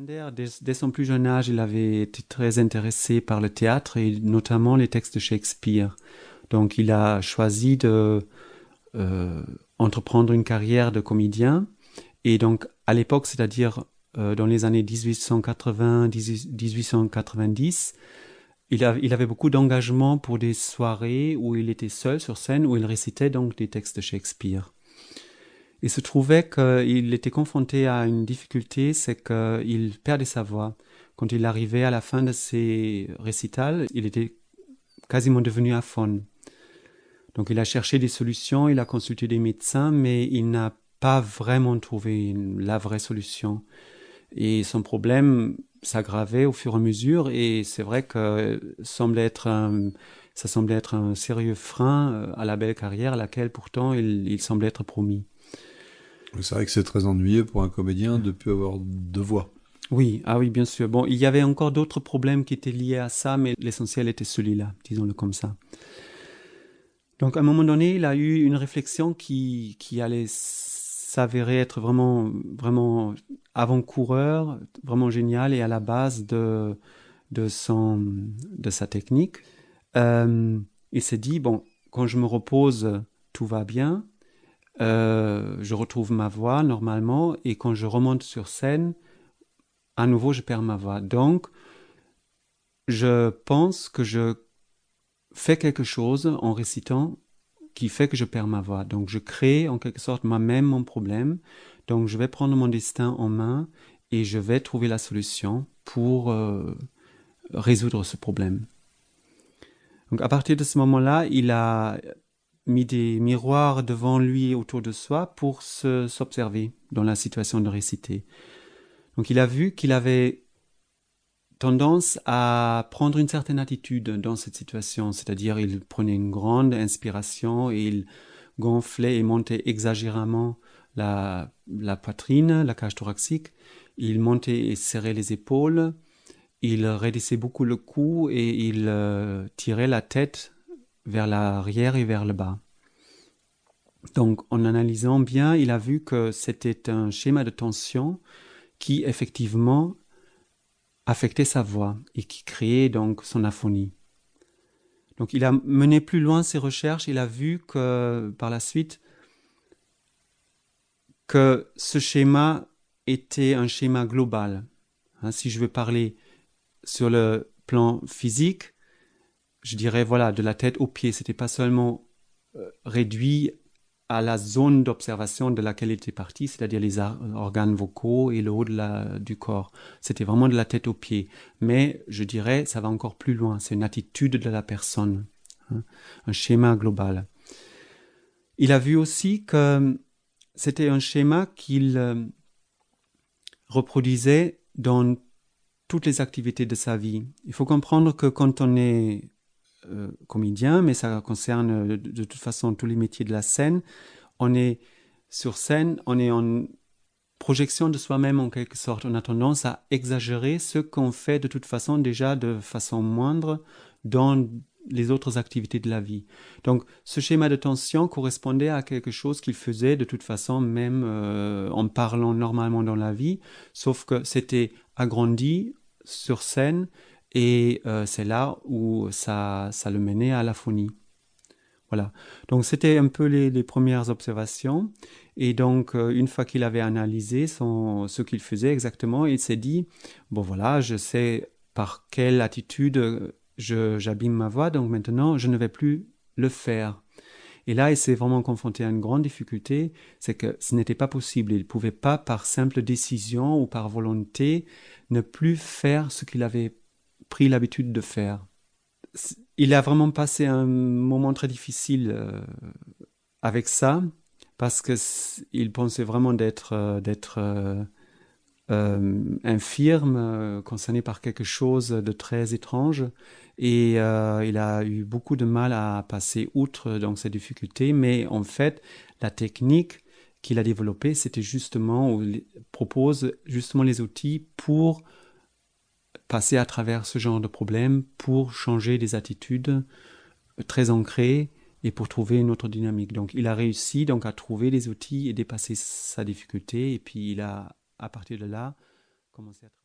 secondaire, dès son plus jeune âge, il avait été très intéressé par le théâtre et notamment les textes de Shakespeare. Donc il a choisi de euh, entreprendre une carrière de comédien. Et donc à l'époque, c'est-à-dire dans les années 1880-1890, il avait beaucoup d'engagement pour des soirées où il était seul sur scène, où il récitait donc des textes de Shakespeare. Il se trouvait qu'il était confronté à une difficulté, c'est qu'il perdait sa voix. Quand il arrivait à la fin de ses récitals, il était quasiment devenu aphone. Donc il a cherché des solutions, il a consulté des médecins, mais il n'a pas vraiment trouvé la vraie solution. Et son problème s'aggravait au fur et à mesure, et c'est vrai que ça semblait être un sérieux frein à la belle carrière à laquelle pourtant il semblait être promis. C'est vrai que c'est très ennuyeux pour un comédien de ne plus avoir de voix. Oui, ah oui, bien sûr. Bon, il y avait encore d'autres problèmes qui étaient liés à ça, mais l'essentiel était celui-là, disons-le comme ça. Donc, à un moment donné, il a eu une réflexion qui allait s'avérer être vraiment, vraiment avant-coureur, vraiment génial et à la base de sa technique. Il s'est dit, bon, quand je me repose, tout va bien. Je retrouve ma voix normalement et quand je remonte sur scène, à nouveau, je perds ma voix. Donc, je pense que je fais quelque chose en récitant qui fait que je perds ma voix. Donc, je crée en quelque sorte moi-même mon problème. Donc, je vais prendre mon destin en main et je vais trouver la solution pour résoudre ce problème. Donc, à partir de ce moment-là, il a mis des miroirs devant lui et autour de soi pour s'observer dans la situation de réciter. Donc, il a vu qu'il avait tendance à prendre une certaine attitude dans cette situation, c'est-à-dire il prenait une grande inspiration et il gonflait et montait exagérément la poitrine, la cage thoracique, il montait et serrait les épaules, il raidissait beaucoup le cou et il tirait la tête vers l'arrière et vers le bas. Donc en analysant bien, il a vu que c'était un schéma de tension qui effectivement affectait sa voix et qui créait donc son aphonie. Donc il a mené plus loin ses recherches, il a vu que par la suite que ce schéma était un schéma global. Si je veux parler sur le plan physique, je dirais voilà de la tête aux pieds, c'était pas seulement réduit à la zone d'observation de laquelle il était parti, c'est-à-dire les organes vocaux et le haut du corps. C'était vraiment de la tête aux pieds. Mais je dirais, ça va encore plus loin. C'est une attitude de la personne, un schéma global. Il a vu aussi que c'était un schéma qu'il reproduisait dans toutes les activités de sa vie. Il faut comprendre que quand on est comédien, mais ça concerne de toute façon tous les métiers de la scène, on est sur scène, on est en projection de soi-même en quelque sorte. On a tendance à exagérer ce qu'on fait de toute façon déjà de façon moindre dans les autres activités de la vie. Donc ce schéma de tension correspondait à quelque chose qu'il faisait de toute façon même en parlant normalement dans la vie, sauf que c'était agrandi sur scène et c'est là où ça le menait à l'aphonie. Voilà. Donc c'était un peu les premières observations. Et donc une fois qu'il avait analysé ce qu'il faisait exactement, il s'est dit, bon voilà, je sais par quelle attitude j'abîme ma voix, donc maintenant je ne vais plus le faire. Et là, il s'est vraiment confronté à une grande difficulté, c'est que ce n'était pas possible. Il ne pouvait pas, par simple décision ou par volonté, ne plus faire ce qu'il avait pris l'habitude de faire. Il a vraiment passé un moment très difficile avec ça parce que il pensait vraiment d'être infirme, concerné par quelque chose de très étrange et il a eu beaucoup de mal à passer outre donc ces difficultés, mais en fait la technique qu'il a développée, c'était justement où il propose justement les outils pour passer à travers ce genre de problème, pour changer des attitudes très ancrées et pour trouver une autre dynamique. Donc il a réussi donc à trouver les outils et dépasser sa difficulté et puis il a à partir de là commencé à travailler.